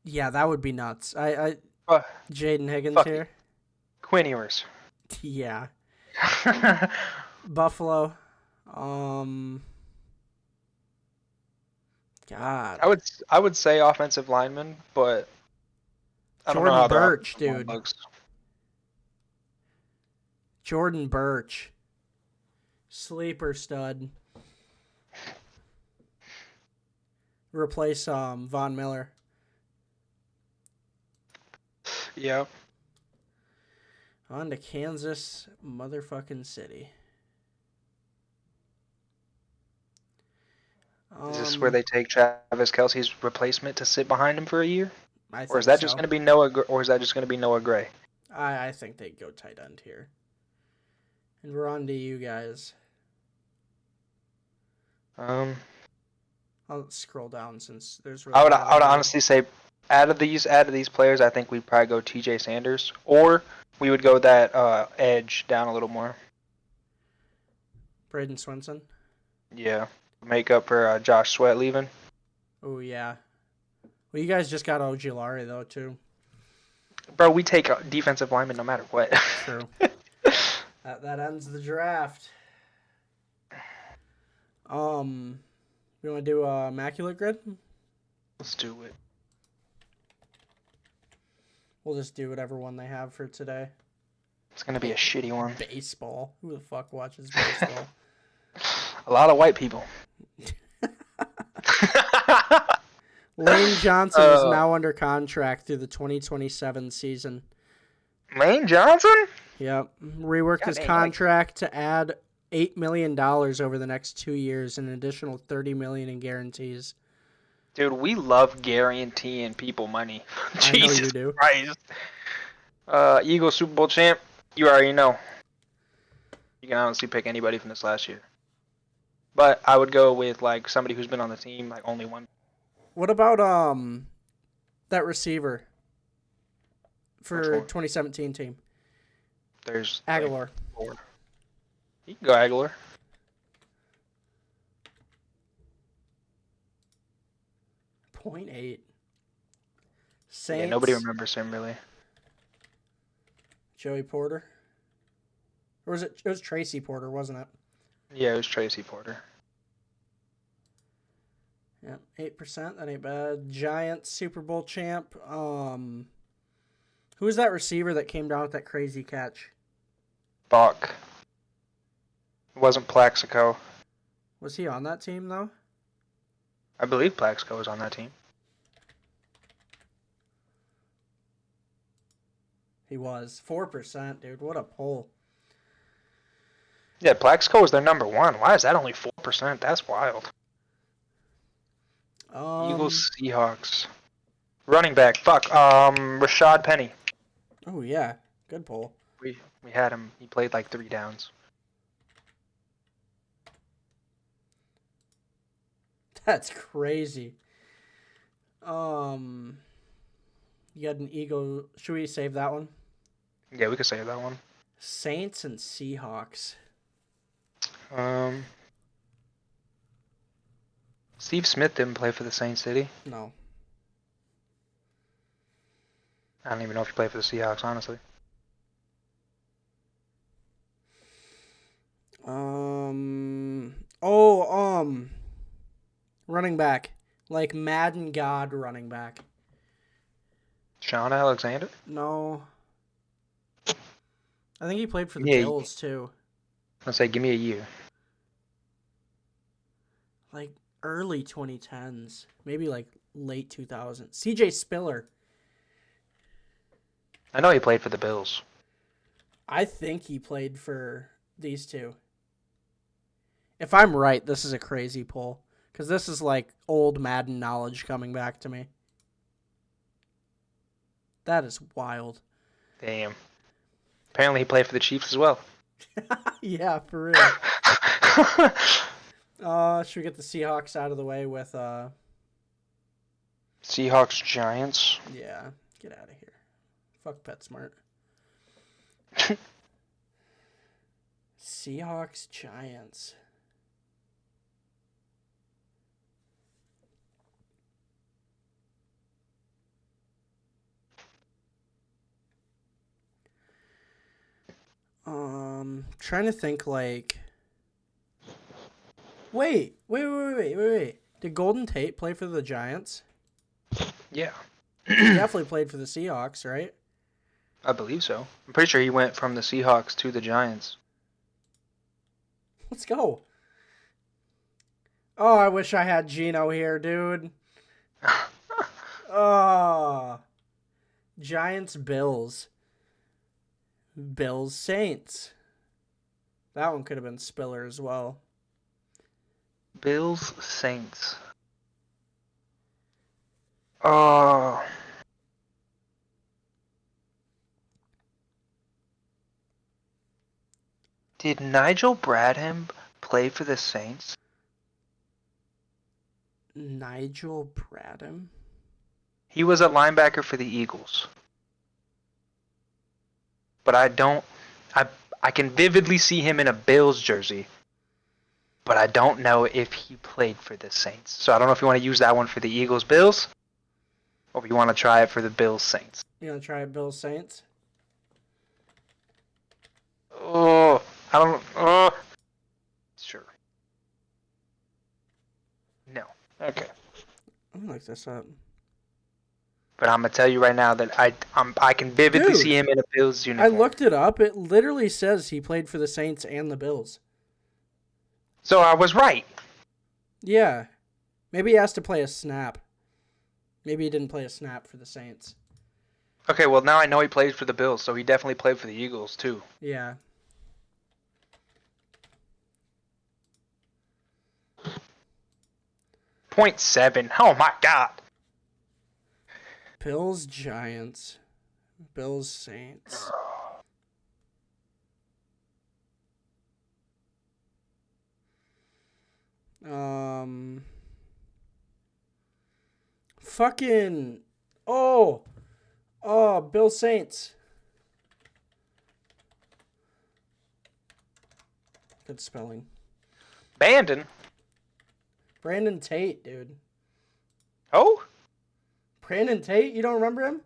Yeah, that would be nuts. Uh, Jaden Higgins fuck here. Quinn Ewers. Yeah. Buffalo. God. I would say offensive lineman, but I don't know Jordan how their Birch, offensive line dude. looks. Jordan Birch. Sleeper stud. Replace Von Miller. Yeah. On to Kansas motherfucking City. Is this where they take Travis Kelce's replacement to sit behind him for a year, I or is think that just so. going to be Noah? Or is that just going to be Noah Gray? I think they'd go tight end here. And we're on to you guys. Um, I'll scroll down since there's. I would not many. honestly say out of these players, I think we'd probably go T.J. Sanders, or we would go that edge down a little more. Braden Swinson. Yeah. Make up for Josh Sweat leaving. Oh yeah. Well, you guys just got Ojulari though too. Bro, we take defensive linemen no matter what. True. That ends the draft. You want to do immaculate grid? Let's do it. We'll just do whatever one they have for today. It's gonna be a shitty one. Baseball. Who the fuck watches baseball? A lot of white people. Lane Johnson is now under contract through the 2027 season. Lane Johnson? Yep. Reworked his contract to add $8 million over the next 2 years and an additional $30 million in guarantees. Dude, we love guaranteeing people money. I know you do. Christ. Eagles Super Bowl champ, you already know. You can honestly pick anybody from this last year. But I would go with like somebody who's been on the team like only one. What about that receiver for Which one? 2017 team? There's Aguilar. Like 4. You can go Aguilar. 0.8. Saints. Yeah, nobody remembers him really. Joey Porter. Or was it? It was Tracy Porter, wasn't it? Yeah, it was Tracy Porter. Yeah, 8%. That ain't bad. Giants Super Bowl champ. Who was that receiver that came down with that crazy catch? Bach. It wasn't Plaxico. Was he on that team though? I believe Plaxico was on that team. He was 4%, dude. What a pull. Yeah, Plaxico was their number 1. Why is that only 4%? That's wild. Eagles, Seahawks. Running back. Fuck. Rashad Penny. Oh yeah, good pull. We had him. He played like 3 downs. That's crazy. You got an Eagle. Should we save that one? Yeah, we could save that one. Saints and Seahawks. Steve Smith didn't play for the Saints, did he? No. I don't even know if he played for the Seahawks, honestly. Running back. Like Madden God running back. Shaun Alexander? No. I think he played for the Yeah, Bills too. Let's say, give me a year. Like early 2010s. Maybe like late 2000s. CJ Spiller. I know he played for the Bills. I think he played for these two. If I'm right, this is a crazy pull. Because this is like old Madden knowledge coming back to me. That is wild. Damn. Apparently he played for the Chiefs as well. Yeah, for real. Should we get the Seahawks out of the way with Seahawks, Giants. yeah, get out of here. Fuck PetSmart. Seahawks, Giants. Trying to think like. Wait. Did Golden Tate play for the Giants? Yeah. He definitely played for the Seahawks, right? I believe so. I'm pretty sure he went from the Seahawks to the Giants. Let's go. Oh, I wish I had Gino here, dude. Oh. Giants, Bills. Bills, Saints. That one could have been Spiller as well. Bills, Saints. Oh. Did Nigel Bradham play for the Saints? Nigel Bradham? He was a linebacker for the Eagles. But I can vividly see him in a Bills jersey. but I don't know if he played for the Saints. So I don't know if you want to use that one for the Eagles Bills, or if you want to try it for the Bills Saints. You want to try Bills Saints? Oh, I don't. Sure. No. Okay. Let me look this up. But I'm gonna tell you right now that I can vividly see him in a Bills I uniform. looked it up. It literally says he played for the Saints and the Bills. So I was right. Yeah. Maybe he has to play a snap. Maybe he didn't play a snap for the Saints. Okay, well now I know he played for the Bills, so he definitely played for the Eagles too. Yeah. .7. Oh my God. Bills Giants. Bills Saints. Fucking. Oh. Bill Saints. Good spelling. Bandon. Brandon Tate, dude. Oh? Brandon Tate? You don't remember him?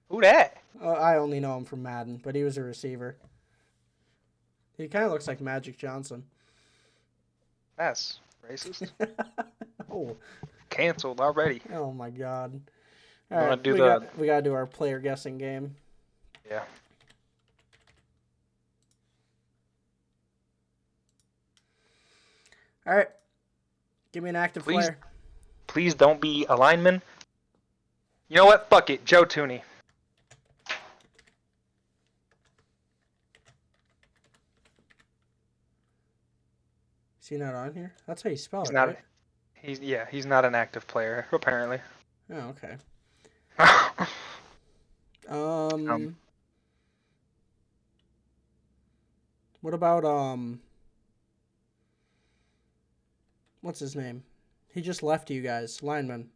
Who that? I only know him from Madden, but he was a receiver. He kind of looks like Magic Johnson. That's racist. Oh. Canceled already. Oh my God. You All wanna right, do we gotta do our player guessing game. Yeah. All right. Give me an active player. Please don't be a lineman. You know what? Fuck it. Joe Tooney. Is he not on here? That's how you spell He's it, not. right? He's not an active player apparently. Oh, okay. Um, What about what's his name? He just left you guys. Lineman.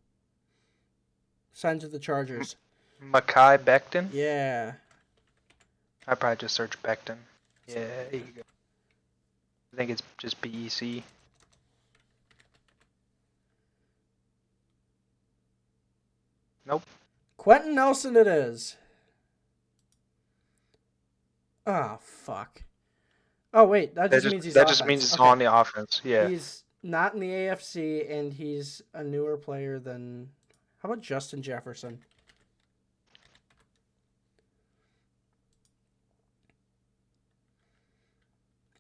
Signed to the Chargers. Mekhi Becton. Yeah. I probably just search Becton. Yeah, there you go. I think it's just BEC. Nope. Quentin Nelson it is. Oh, fuck. Oh, wait. That just means he's that offense. just means it's Okay. on the offense. Yeah. He's not in the AFC, and he's a newer player than... How about Justin Jefferson?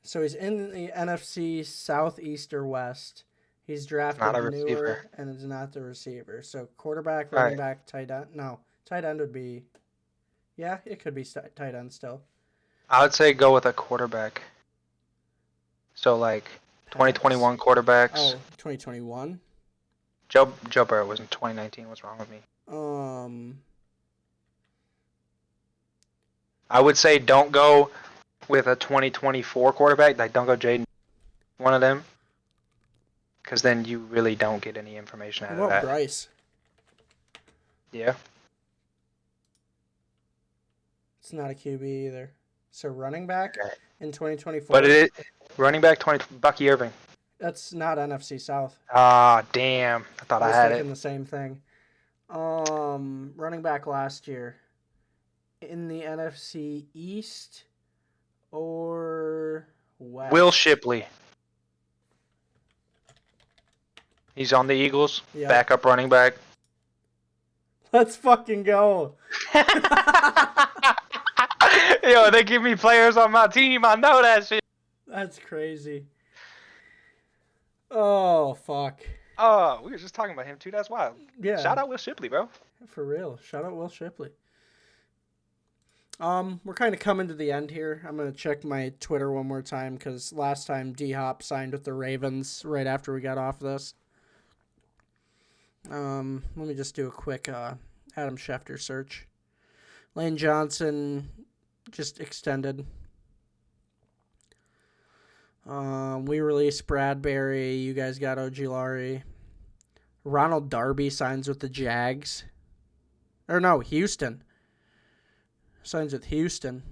So he's in the NFC Southeast or West. He's drafted Not a newer receiver. and is not the receiver. So quarterback, All running right. back, tight end. No, tight end would be... Yeah, it could be tight end still. I would say go with a quarterback. So like 2021 quarterbacks. Oh, 2021? Joe Burrow was in 2019. What's wrong with me? I would say don't go with a 2024 quarterback. Like don't go Jaden, one of them, because then you really don't get any information out What of about that. Bryce? Yeah. It's not a QB either. So running back Okay. in 2024. But it running back Bucky Irving. That's not NFC South. Ah, damn. I thought I was had thinking it. the same thing. Running back last year in the NFC East or West? Will Shipley. He's on the Eagles. Yeah. Backup running back. Let's fucking go. Yo, they give me players on my team. I know that shit. That's crazy. Oh, fuck. Oh, we were just talking about him too. That's wild. Yeah. Shout out Will Shipley, bro. For real. Shout out Will Shipley. We're kind of coming to the end here. I'm going to check my Twitter one more time because last time D-Hop signed with the Ravens right after we got off this. Let me just do a quick Adam Schefter search. Lane Johnson just extended. We released Bradbury. You guys got Ojulari. Ronald Darby signs with the Jags. Or no, Houston. Signs with Houston.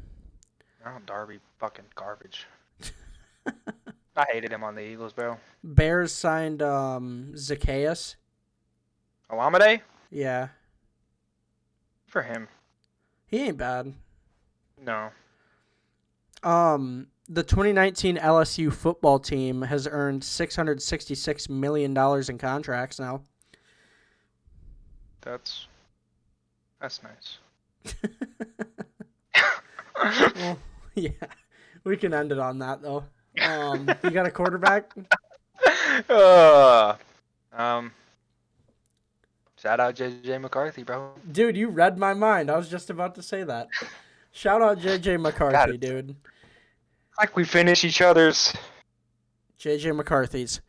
Oh, Darby, fucking garbage. I hated him on the Eagles, bro. Bears signed Zacchaeus. Olamide? Yeah, For him. he ain't bad. No. The 2019 LSU football team has earned $666 million in contracts now. That's nice. Well, yeah, we can end it on that though. You got a quarterback? Shout out JJ McCarthy, bro. Dude, you read my mind. I was just about to say that. Shout out JJ McCarthy, God, dude. like we finish each other's. JJ McCarthy's.